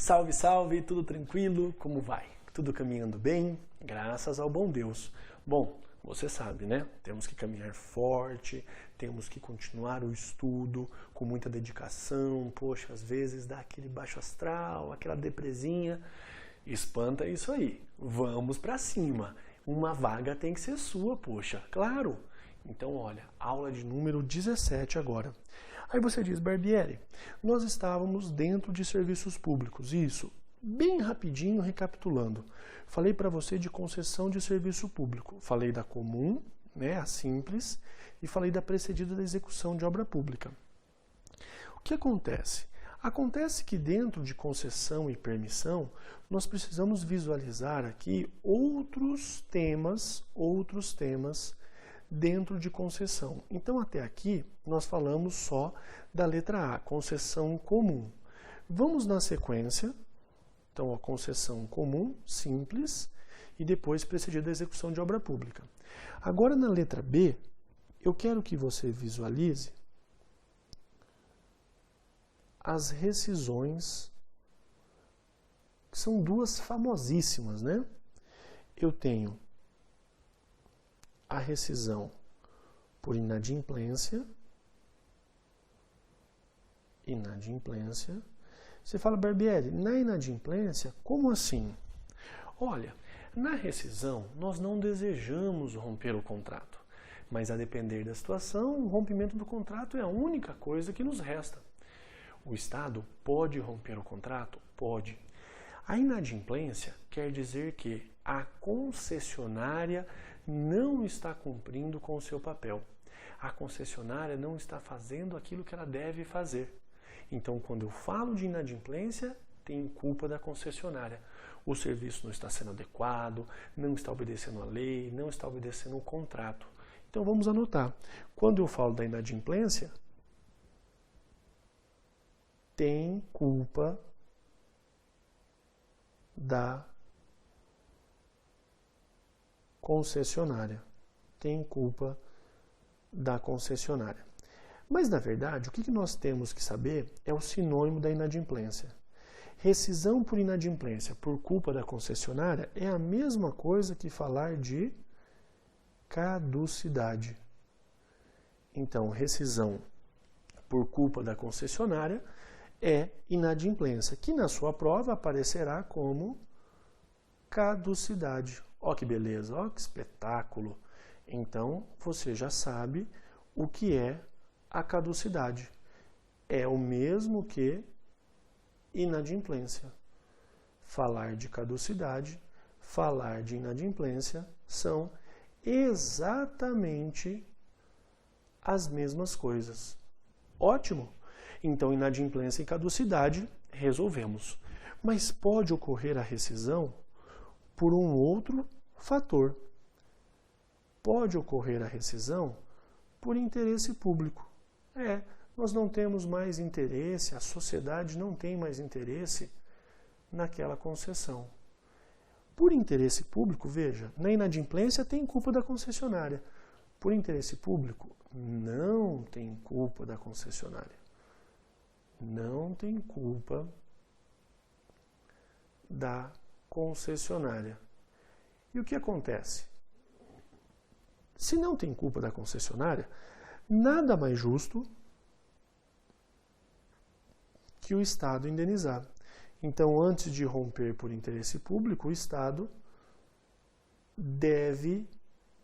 Salve, salve, tudo tranquilo? Como vai? Tudo caminhando bem? Graças ao bom Deus. Bom, você sabe, né? Temos que caminhar forte, temos que continuar o estudo com muita dedicação. Poxa, às vezes dá aquele baixo astral, aquela depresinha. Espanta isso aí. Vamos pra cima. Uma vaga tem que ser sua, poxa, claro. Então, olha, aula de número 17 agora. Aí você diz, Barbieri, nós estávamos dentro de serviços públicos. Isso, bem rapidinho, recapitulando. Falei para você de concessão de serviço público. Falei da comum, né, a simples, e falei da precedida da execução de obra pública. O que acontece? Acontece que dentro de concessão e permissão, nós precisamos visualizar aqui outros temas dentro de concessão. Então, até aqui, nós falamos só da letra A, concessão comum. Vamos na sequência, então, a concessão comum, simples, e depois precedida da execução de obra pública. Agora, na letra B, eu quero que você visualize as rescisões, que são duas famosíssimas, né? Eu tenho a rescisão por inadimplência. Você fala, Barbieri, na inadimplência, como assim? Olha, na rescisão, nós não desejamos romper o contrato, mas a depender da situação, o rompimento do contrato é a única coisa que nos resta. O Estado pode romper o contrato? Pode. A inadimplência quer dizer que a concessionária não está cumprindo com o seu papel. A concessionária não está fazendo aquilo que ela deve fazer. Então, quando eu falo de inadimplência, tem culpa da concessionária. O serviço não está sendo adequado, não está obedecendo a lei, não está obedecendo o contrato. Então, vamos anotar. Quando eu falo da inadimplência, tem culpa da concessionária. Tem culpa da concessionária. Mas, na verdade, o que nós temos que saber é o sinônimo da inadimplência. Rescisão por inadimplência por culpa da concessionária é a mesma coisa que falar de caducidade. Então, rescisão por culpa da concessionária é inadimplência, que na sua prova aparecerá como caducidade. Ó que beleza, ó que espetáculo. Então, você já sabe o que é a caducidade. É o mesmo que inadimplência. Falar de caducidade, falar de inadimplência são exatamente as mesmas coisas. Ótimo! Então, inadimplência e caducidade, resolvemos. Mas pode ocorrer a rescisão por um outro fator. Pode ocorrer a rescisão por interesse público. Nós não temos mais interesse, a sociedade não tem mais interesse naquela concessão. Por interesse público, veja, na inadimplência tem culpa da concessionária. Por interesse público, não tem culpa da concessionária. Não tem culpa da concessionária. E o que acontece? Se não tem culpa da concessionária, nada mais justo que o Estado indenizar. Então, antes de romper por interesse público, o Estado deve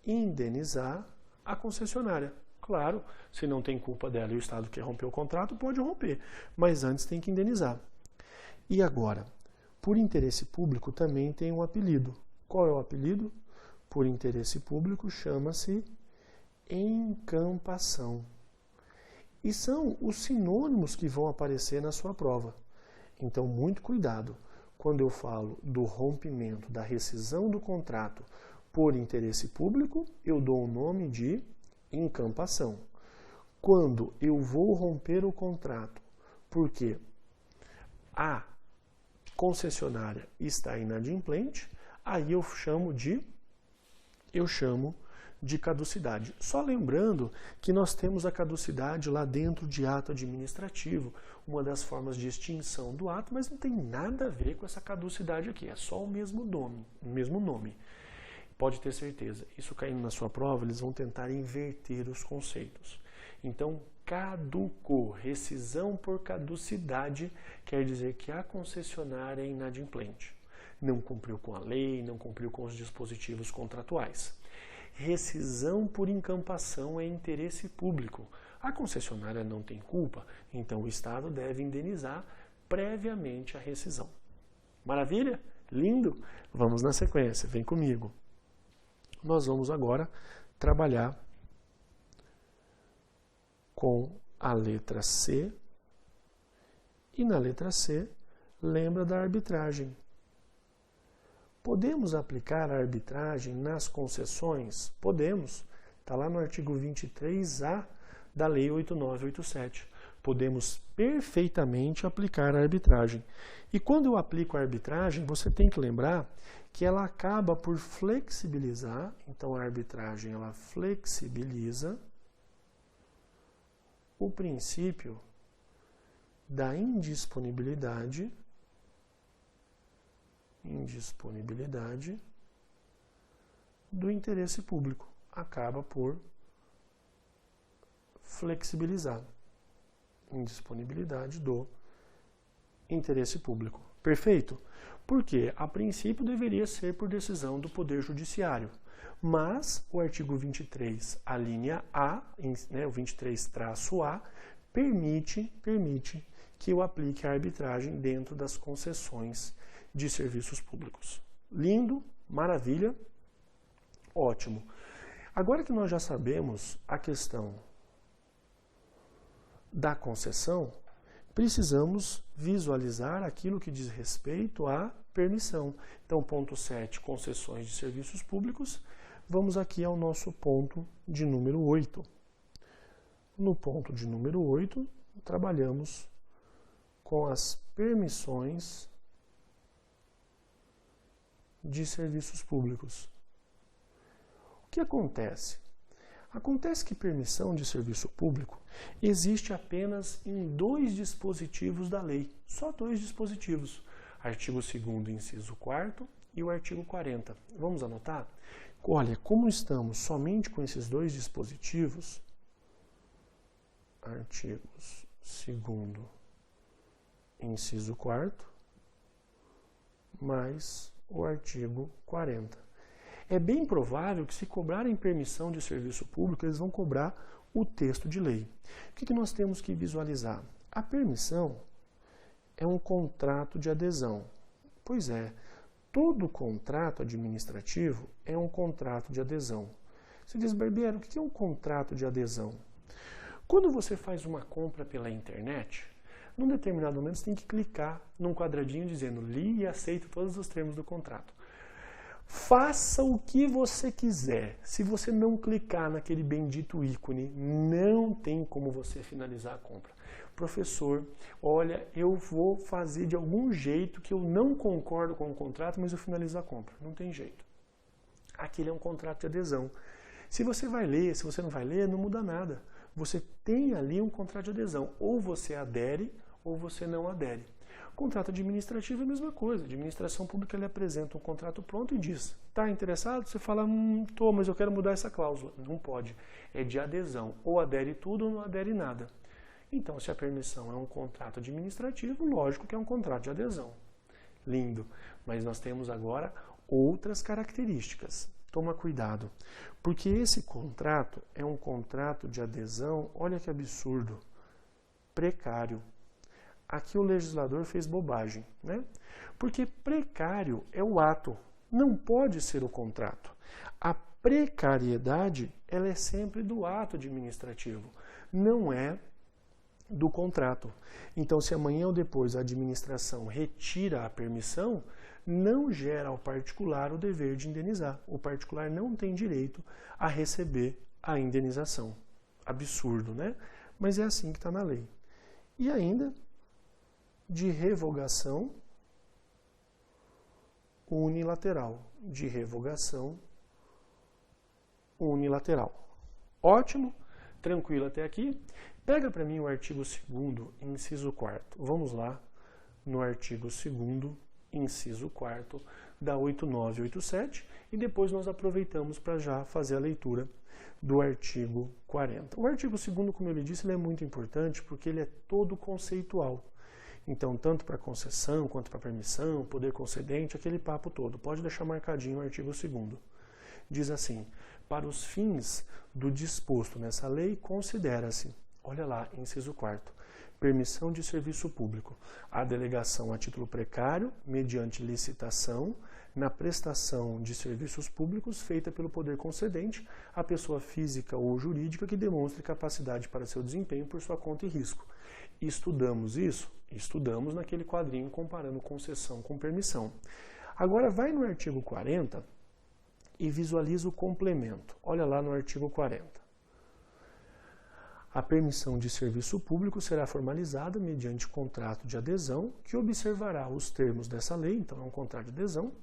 indenizar a concessionária. Claro, se não tem culpa dela e o Estado quer romper o contrato, pode romper, mas antes tem que indenizar. E agora, por interesse público também tem um apelido. Qual é o apelido? Por interesse público chama-se encampação. E são os sinônimos que vão aparecer na sua prova. Então, muito cuidado. Quando eu falo do rompimento, da rescisão do contrato por interesse público, eu dou o nome de encampação. Quando eu vou romper o contrato porque a concessionária está inadimplente, aí eu chamo de caducidade. Só lembrando que nós temos a caducidade lá dentro de ato administrativo, uma das formas de extinção do ato, mas não tem nada a ver com essa caducidade aqui, é só o mesmo nome. Pode ter certeza, isso caindo na sua prova, eles vão tentar inverter os conceitos. Então, caducou, rescisão por caducidade, quer dizer que a concessionária é inadimplente. Não cumpriu com a lei, não cumpriu com os dispositivos contratuais. Rescisão por incampação é interesse público. A concessionária não tem culpa, então o Estado deve indenizar previamente a rescisão. Maravilha? Lindo? Vamos na sequência, vem comigo. Nós vamos agora trabalhar com a letra C. E na letra C, lembra da arbitragem. Podemos aplicar a arbitragem nas concessões? Podemos. Está lá no artigo 23A da Lei 8987. Podemos perfeitamente aplicar a arbitragem. E quando eu aplico a arbitragem, você tem que lembrar que ela acaba por flexibilizar. Então, a arbitragem ela flexibiliza o princípio da indisponibilidade do interesse público. Acaba por flexibilizar indisponibilidade do interesse público. Perfeito? Porque, a princípio, deveria ser por decisão do Poder Judiciário. Mas o artigo 23, a linha A, o 23-A, permite que eu aplique a arbitragem dentro das concessões de serviços públicos. Lindo, maravilha, ótimo. Agora que nós já sabemos a questão da concessão, precisamos visualizar aquilo que diz respeito à permissão. Então, ponto 7, concessões de serviços públicos. Vamos aqui ao nosso ponto de número 8. No ponto de número 8, trabalhamos com as permissões de serviços públicos. O que acontece? Acontece que permissão de serviço público existe apenas em 2 dispositivos da lei. Só 2 dispositivos. Artigo 2º, inciso 4º e o artigo 40. Vamos anotar? Olha, como estamos somente com esses 2 dispositivos, artigos 2º, inciso 4º, mais o artigo 40. É bem provável que, se cobrarem permissão de serviço público, eles vão cobrar o texto de lei. O que nós temos que visualizar? A permissão é um contrato de adesão. Pois é, todo contrato administrativo é um contrato de adesão. Você diz, Barbieri, o que é um contrato de adesão? Quando você faz uma compra pela internet, num determinado momento você tem que clicar num quadradinho dizendo li e aceito todos os termos do contrato. Faça o que você quiser. Se você não clicar naquele bendito ícone, não tem como você finalizar a compra. Professor, olha, eu vou fazer de algum jeito que eu não concordo com o contrato, mas eu finalizo a compra. Não tem jeito. Aquele é um contrato de adesão. Se você vai ler, se você não vai ler, não muda nada. Você tem ali um contrato de adesão. Ou você adere, ou você não adere. Contrato administrativo é a mesma coisa. A administração pública ele apresenta um contrato pronto e diz, está interessado? Você fala, estou, mas eu quero mudar essa cláusula. Não pode. É de adesão. Ou adere tudo ou não adere nada. Então, se a permissão é um contrato administrativo, lógico que é um contrato de adesão. Lindo. Mas nós temos agora outras características. Toma cuidado. Porque esse contrato é um contrato de adesão, olha que absurdo, precário. Aqui o legislador fez bobagem, né? Porque precário é o ato, não pode ser o contrato. A precariedade, ela é sempre do ato administrativo, não é do contrato. Então, se amanhã ou depois a administração retira a permissão, não gera ao particular o dever de indenizar. O particular não tem direito a receber a indenização. Absurdo, né? Mas é assim que está na lei. E ainda, de revogação unilateral. De revogação unilateral. Ótimo, tranquilo até aqui. Pega para mim o artigo 2º, inciso 4º. Vamos lá no artigo 2º, inciso 4º, da 8987, e depois nós aproveitamos para já fazer a leitura do artigo 40. O artigo 2º, como eu lhe disse, ele é muito importante porque ele é todo conceitual. Então, tanto para concessão, quanto para permissão, poder concedente, aquele papo todo. Pode deixar marcadinho o artigo 2º. Diz assim: para os fins do disposto nessa lei, considera-se, olha lá, inciso 4º, permissão de serviço público, a delegação a título precário, mediante licitação, na prestação de serviços públicos feita pelo poder concedente, a pessoa física ou jurídica que demonstre capacidade para seu desempenho por sua conta e risco. Estudamos isso? Estudamos naquele quadrinho comparando concessão com permissão. Agora vai no artigo 40 e visualiza o complemento. Olha lá no artigo 40. A permissão de serviço público será formalizada mediante contrato de adesão que observará os termos dessa lei, então é um contrato de adesão,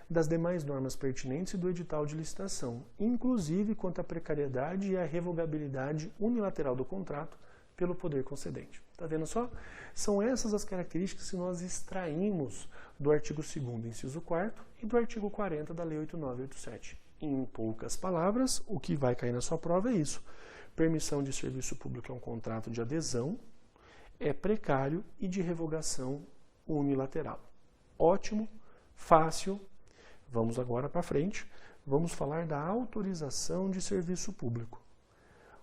das demais normas pertinentes e do edital de licitação, inclusive quanto à precariedade e à revogabilidade unilateral do contrato pelo poder concedente. Está vendo só? São essas as características que nós extraímos do artigo 2º, inciso 4º, e do artigo 40 da Lei 8987. Em poucas palavras, o que vai cair na sua prova é isso. Permissão de serviço público é um contrato de adesão, é precário e de revogação unilateral. Ótimo, fácil. Vamos agora para frente. Vamos falar da autorização de serviço público.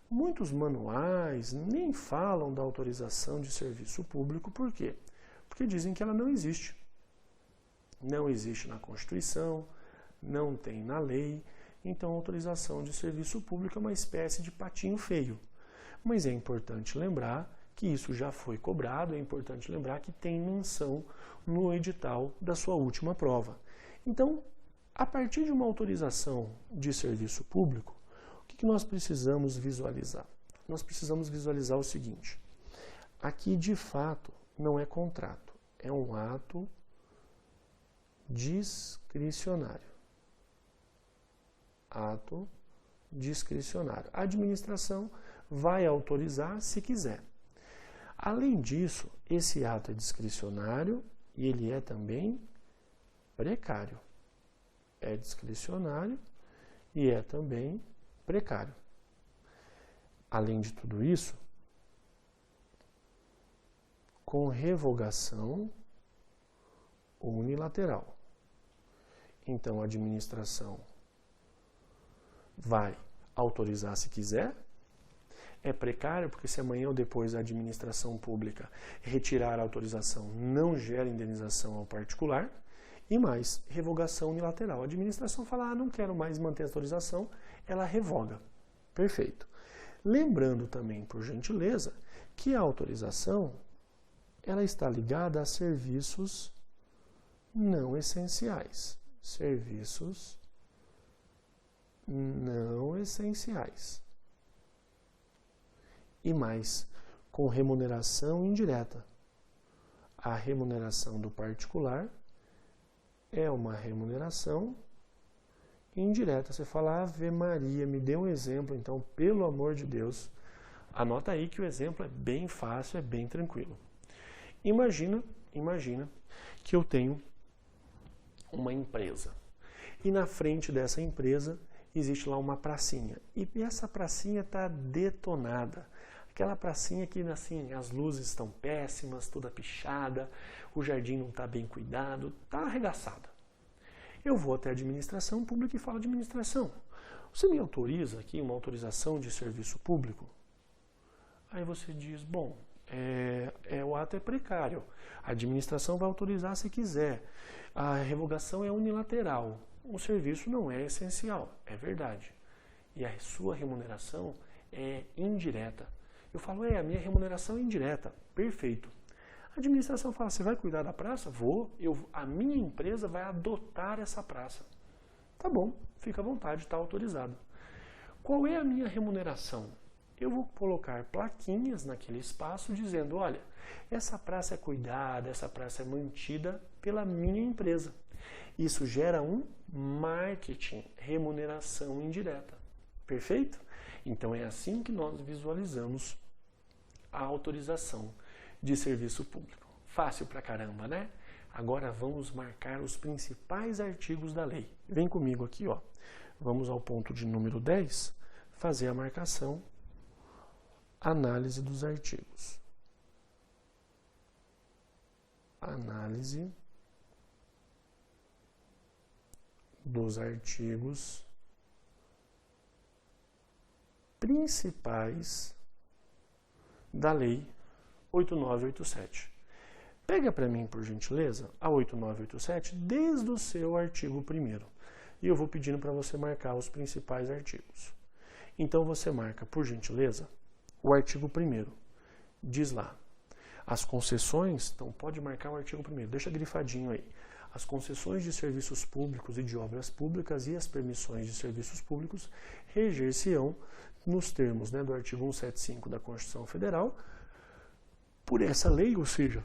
Muitos manuais nem falam da autorização de serviço público. Por quê? Porque dizem que ela não existe. Não existe na Constituição, não tem na lei. Então, a autorização de serviço público é uma espécie de patinho feio. Mas é importante lembrar que isso já foi cobrado, é importante lembrar que tem menção no edital da sua última prova. Então, a partir de uma autorização de serviço público, o que nós precisamos visualizar? Nós precisamos visualizar o seguinte: aqui, de fato, não é contrato, é um ato discricionário. Ato discricionário. A administração vai autorizar se quiser. Além disso, esse ato é discricionário e ele é também precário. É discricionário e é também precário. Além de tudo isso, com revogação unilateral. Então, a administração vai autorizar se quiser. É precário porque se amanhã ou depois a administração pública retirar a autorização, não gera indenização ao particular. E mais, revogação unilateral. A administração fala, não quero mais manter a autorização, ela revoga. Perfeito. Lembrando também, por gentileza, que a autorização ela está ligada a serviços não essenciais. Serviços não essenciais. E mais, com remuneração indireta. A remuneração do particular é uma remuneração indireta. Você fala, Ave Maria, me dê um exemplo, então, pelo amor de Deus. Anota aí que o exemplo é bem fácil, é bem tranquilo. Imagina que eu tenho uma empresa. E na frente dessa empresa existe lá uma pracinha. E essa pracinha está detonada. Aquela pracinha que, assim, as luzes estão péssimas, toda pichada, o jardim não está bem cuidado, está arregaçado. Eu vou até a administração pública e falo, administração, você me autoriza aqui uma autorização de serviço público? Aí você diz, bom, o ato é precário, a administração vai autorizar se quiser, a revogação é unilateral, o serviço não é essencial, é verdade. E a sua remuneração é indireta. Eu falo, a minha remuneração é indireta. Perfeito. A administração fala, você vai cuidar da praça? Vou. A minha empresa vai adotar essa praça. Tá bom, fica à vontade, está autorizado. Qual é a minha remuneração? Eu vou colocar plaquinhas naquele espaço dizendo, olha, essa praça é cuidada, essa praça é mantida pela minha empresa. Isso gera um marketing, remuneração indireta. Perfeito? Então é assim que nós visualizamos a autorização de serviço público. Fácil pra caramba, né? Agora vamos marcar os principais artigos da lei. Vem comigo aqui, ó. Vamos ao ponto de número 10, fazer a marcação, análise dos artigos. Análise dos artigos principais da Lei 8987. Pega para mim, por gentileza, a 8987 desde o seu artigo 1º. E eu vou pedindo para você marcar os principais artigos. Então você marca, por gentileza, o artigo 1º. Diz lá, as concessões, então pode marcar o artigo 1º, deixa grifadinho aí. As concessões de serviços públicos e de obras públicas e as permissões de serviços públicos reger-se-ão nos termos, né, do artigo 175 da Constituição Federal, por essa lei, ou seja,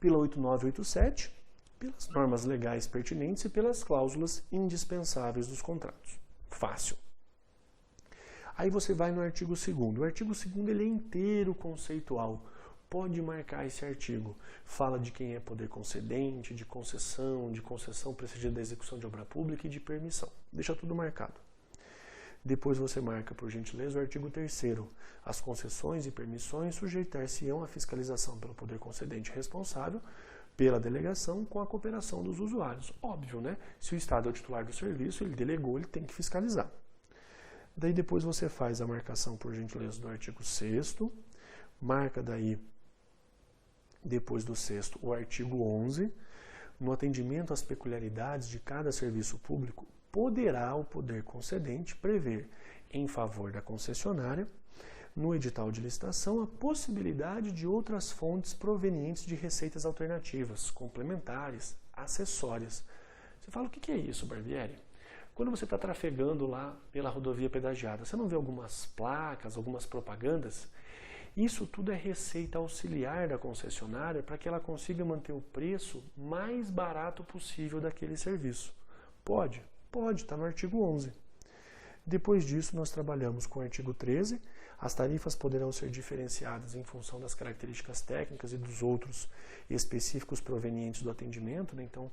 pela 8987, pelas normas legais pertinentes e pelas cláusulas indispensáveis dos contratos. Fácil. Aí você vai no artigo 2º. O artigo 2º ele é inteiro conceitual. Pode marcar esse artigo. Fala de quem é poder concedente, de concessão precedida da execução de obra pública e de permissão. Deixa tudo marcado. Depois você marca, por gentileza, o artigo 3º. As concessões e permissões sujeitar-se-ão à fiscalização pelo poder concedente responsável pela delegação com a cooperação dos usuários. Óbvio, né? Se o Estado é o titular do serviço, ele delegou, ele tem que fiscalizar. Daí depois você faz a marcação, por gentileza, do artigo 6º. Marca daí, depois do 6º, o artigo 11. No atendimento às peculiaridades de cada serviço público, poderá o poder concedente prever, em favor da concessionária, no edital de licitação, a possibilidade de outras fontes provenientes de receitas alternativas, complementares, acessórias. Você fala, o que é isso, Barbieri? Quando você está trafegando lá pela rodovia pedagiada, você não vê algumas placas, algumas propagandas? Isso tudo é receita auxiliar da concessionária para que ela consiga manter o preço mais barato possível daquele serviço. Pode? Pode, está no artigo 11. Depois disso, nós trabalhamos com o artigo 13. As tarifas poderão ser diferenciadas em função das características técnicas e dos outros específicos provenientes do atendimento, né? Então,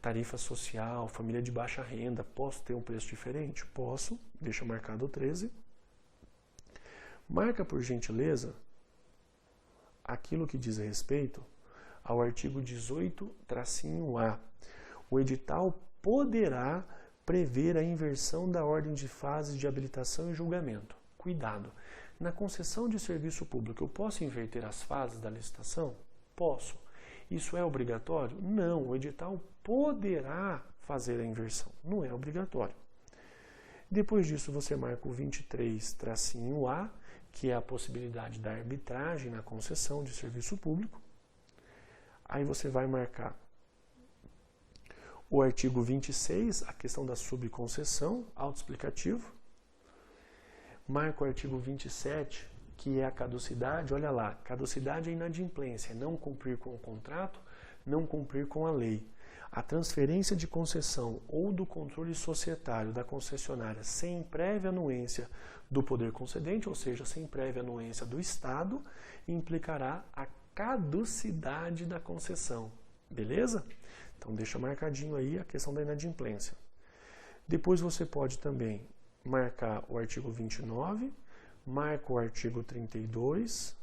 tarifa social, família de baixa renda, posso ter um preço diferente? Posso, deixa marcado o 13. Marca, por gentileza, aquilo que diz respeito ao artigo 18-A. O edital poderá prever a inversão da ordem de fases de habilitação e julgamento. Cuidado! Na concessão de serviço público, eu posso inverter as fases da licitação? Posso. Isso é obrigatório? Não, o edital poderá fazer a inversão, não é obrigatório. Depois disso, você marca o 23-A, que é a possibilidade da arbitragem na concessão de serviço público. Aí você vai marcar o artigo 26, a questão da subconcessão, autoexplicativo. Marca o artigo 27, que é a caducidade. Olha lá, caducidade é inadimplência, não cumprir com o contrato, não cumprir com a lei. A transferência de concessão ou do controle societário da concessionária sem prévia anuência do poder concedente, ou seja, sem prévia anuência do Estado, implicará a caducidade da concessão. Beleza? Então deixa marcadinho aí a questão da inadimplência. Depois você pode também marcar o artigo 29, marca o artigo 32,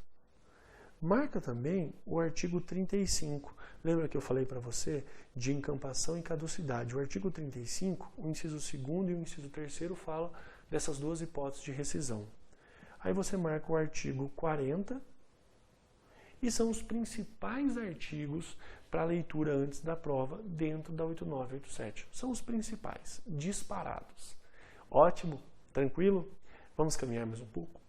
marca também o artigo 35. Lembra que eu falei para você de encampação e caducidade? O artigo 35, o inciso 2º e o inciso 3º falam dessas duas hipóteses de rescisão. Aí você marca o artigo 40 e são os principais artigos para leitura antes da prova dentro da 8987. São os principais, disparados. Ótimo? Tranquilo? Vamos caminhar mais um pouco?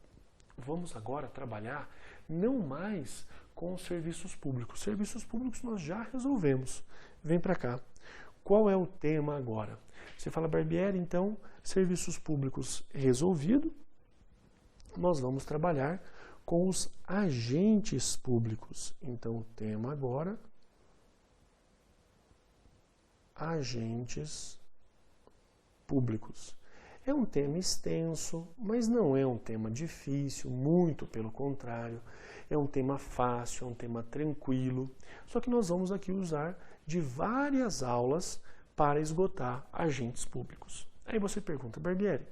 Vamos agora trabalhar não mais com os serviços públicos. Serviços públicos nós já resolvemos. Vem para cá. Qual é o tema agora? Você fala, Barbieri, então, serviços públicos resolvido. Nós vamos trabalhar com os agentes públicos. Então, o tema agora, agentes públicos. É um tema extenso, mas não é um tema difícil, muito pelo contrário. É um tema fácil, é um tema tranquilo. Só que nós vamos aqui usar de várias aulas para esgotar agentes públicos. Aí você pergunta, Barbieri,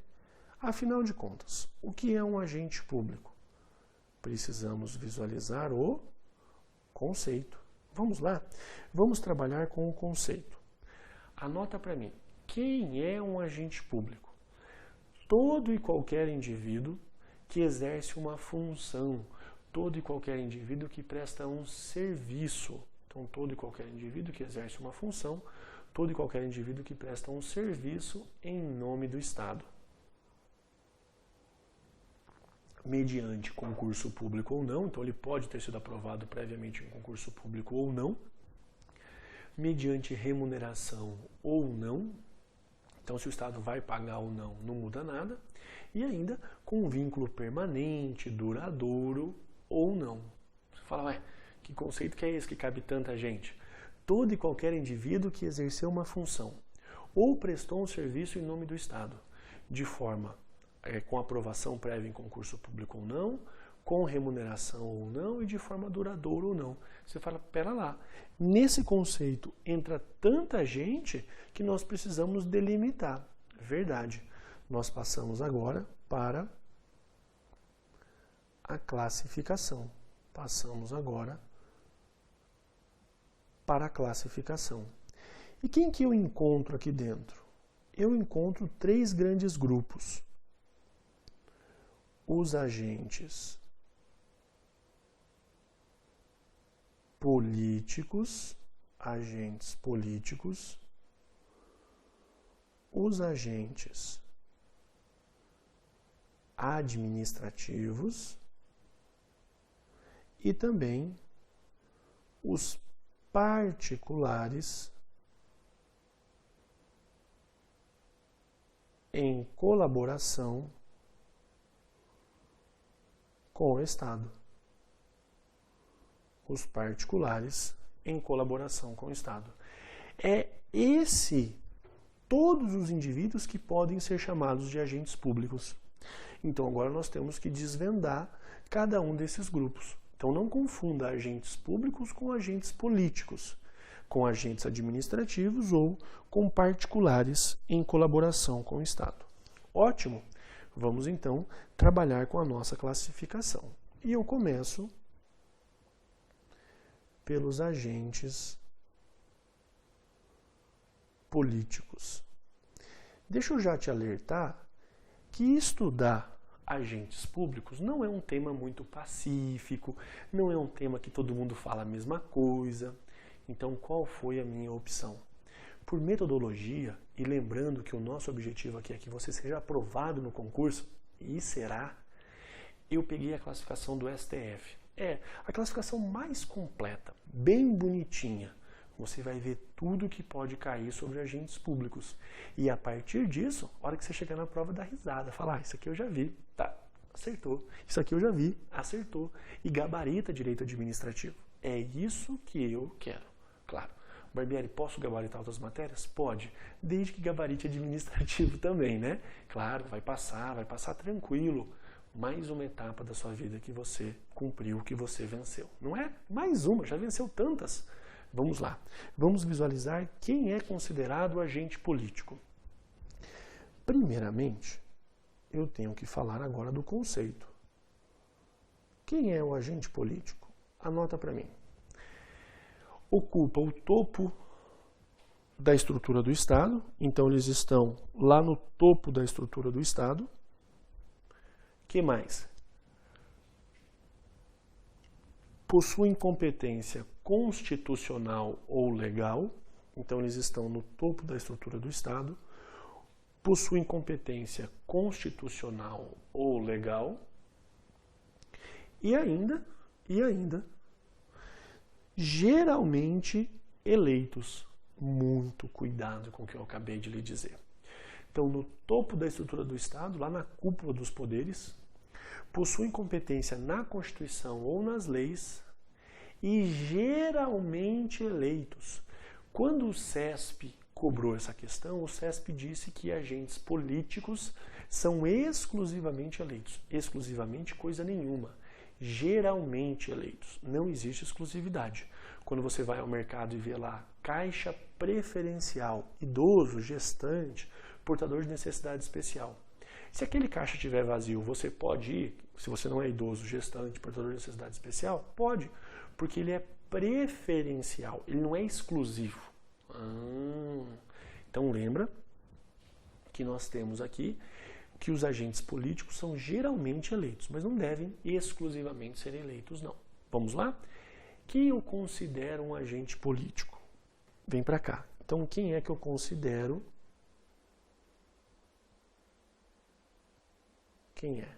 afinal de contas, o que é um agente público? Precisamos visualizar o conceito. Vamos lá? Vamos trabalhar com o conceito. Anota para mim, quem é um agente público? Todo e qualquer indivíduo que exerce uma função, todo e qualquer indivíduo que presta um serviço. Então, todo e qualquer indivíduo que exerce uma função, todo e qualquer indivíduo que presta um serviço em nome do Estado. Mediante concurso público ou não, então ele pode ter sido aprovado previamente em concurso público ou não, mediante remuneração ou não, então se o Estado vai pagar ou não, não muda nada, e ainda com vínculo permanente, duradouro ou não. Você fala, ué, que conceito que é esse que cabe tanta gente? Todo e qualquer indivíduo que exerceu uma função ou prestou um serviço em nome do Estado, de forma com aprovação prévia em concurso público ou não, com remuneração ou não e de forma duradoura ou não. Você fala, pera lá, nesse conceito entra tanta gente que nós precisamos delimitar. Verdade. Nós passamos agora para a classificação. Passamos agora para a classificação. E quem que eu encontro aqui dentro? Eu encontro 3 grandes grupos. Os agentes políticos, os agentes administrativos e também os particulares em colaboração com o Estado. Os particulares em colaboração com o Estado. É todos os indivíduos que podem ser chamados de agentes públicos. Então agora nós temos que desvendar cada um desses grupos. Então não confunda agentes públicos com agentes políticos, com agentes administrativos ou com particulares em colaboração com o Estado. Ótimo! Vamos então trabalhar com a nossa classificação. E eu começo pelos agentes políticos. Deixa eu já te alertar que estudar agentes públicos não é um tema muito pacífico, não é um tema que todo mundo fala a mesma coisa. Então, qual foi a minha opção? Por metodologia, e lembrando que o nosso objetivo aqui é que você seja aprovado no concurso, e será, eu peguei a classificação do STF. É a classificação mais completa, bem bonitinha. Você vai ver tudo que pode cair sobre agentes públicos. E a partir disso, a hora que você chegar na prova, dá risada. Falar, isso aqui eu já vi, tá, acertou. Isso aqui eu já vi, acertou. E gabarita direito administrativo. É isso que eu quero, claro. Barbieri, posso gabaritar outras matérias? Pode, desde que gabarite administrativo também, né? Claro, vai passar tranquilo. Mais uma etapa da sua vida que você cumpriu, que você venceu. Não é? Mais uma, já venceu tantas. Vamos lá. Vamos visualizar quem é considerado agente político. Primeiramente, eu tenho que falar agora do conceito. Quem é o agente político? Anota para mim. Ocupa o topo da estrutura do Estado, então eles estão lá no topo da estrutura do Estado. Que mais? Possuem competência constitucional ou legal, então eles estão no topo da estrutura do Estado. Possuem competência constitucional ou legal. E ainda, geralmente eleitos. Muito cuidado com o que eu acabei de lhe dizer. Então, no topo da estrutura do Estado, lá na cúpula dos poderes, possuem competência na Constituição ou nas leis e geralmente eleitos. Quando o CESP cobrou essa questão, o CESP disse que agentes políticos são exclusivamente eleitos. Exclusivamente coisa nenhuma. Geralmente eleitos. Não existe exclusividade. Quando você vai ao mercado e vê lá caixa preferencial, idoso, gestante, portador de necessidade especial. Se aquele caixa estiver vazio, você pode ir, se você não é idoso, gestante, portador de necessidade especial? Pode, porque ele é preferencial, ele não é exclusivo. Então lembra que nós temos aqui que os agentes políticos são geralmente eleitos, mas não devem exclusivamente ser eleitos, não. Vamos lá? Quem eu considero um agente político? Vem para cá. Então, quem é que eu considero? Quem é?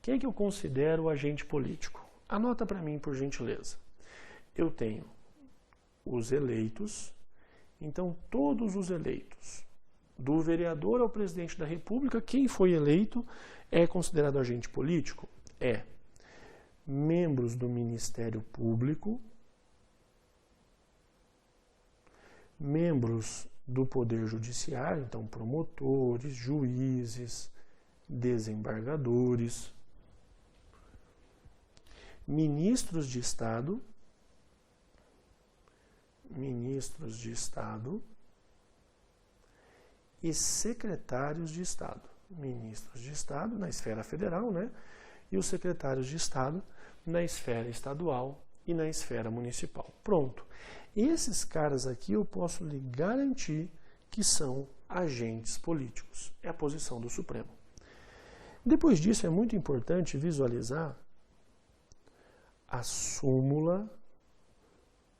Quem é que eu considero agente político? Anota para mim, por gentileza. Eu tenho os eleitos, então todos os eleitos, do vereador ao presidente da República, quem foi eleito é considerado agente político? É. Membros do Ministério Público, membros do Poder Judiciário, então promotores, juízes, desembargadores, ministros de Estado, e secretários de Estado. Ministros de Estado na esfera federal, né? E os secretários de Estado na esfera estadual e na esfera municipal. Pronto. Esses caras aqui eu posso lhe garantir que são agentes políticos. É a posição do Supremo. Depois disso, é muito importante visualizar a súmula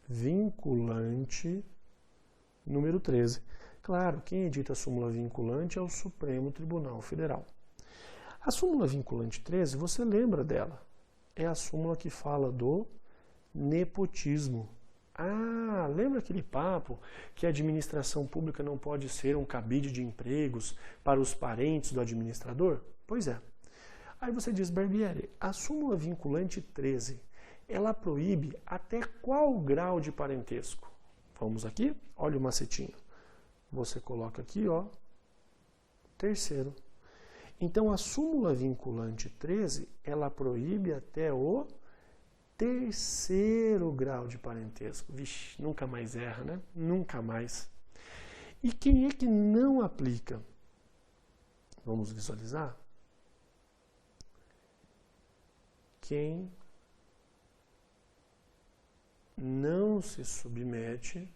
vinculante número 13. Claro, quem edita a súmula vinculante é o Supremo Tribunal Federal. A súmula vinculante 13, você lembra dela? É a súmula que fala do nepotismo. Ah, lembra aquele papo que a administração pública não pode ser um cabide de empregos para os parentes do administrador? Pois é. Aí você diz, Barbieri, a súmula vinculante 13, ela proíbe até qual grau de parentesco? Vamos aqui? Olha o macetinho. Você coloca aqui, ó, terceiro. Então, a súmula vinculante 13, ela proíbe até o terceiro grau de parentesco. Vixe, nunca mais erra, né? Nunca mais. E quem é que não aplica? Vamos visualizar? Quem não se submete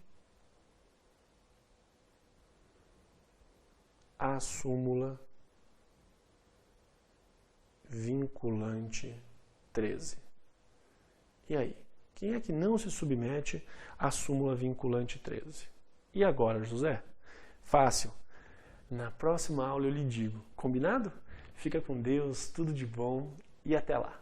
à súmula vinculante 13. E aí? Quem é que não se submete à súmula vinculante 13? E agora, José? Fácil. Na próxima aula eu lhe digo. Combinado? Fica com Deus, tudo de bom e até lá.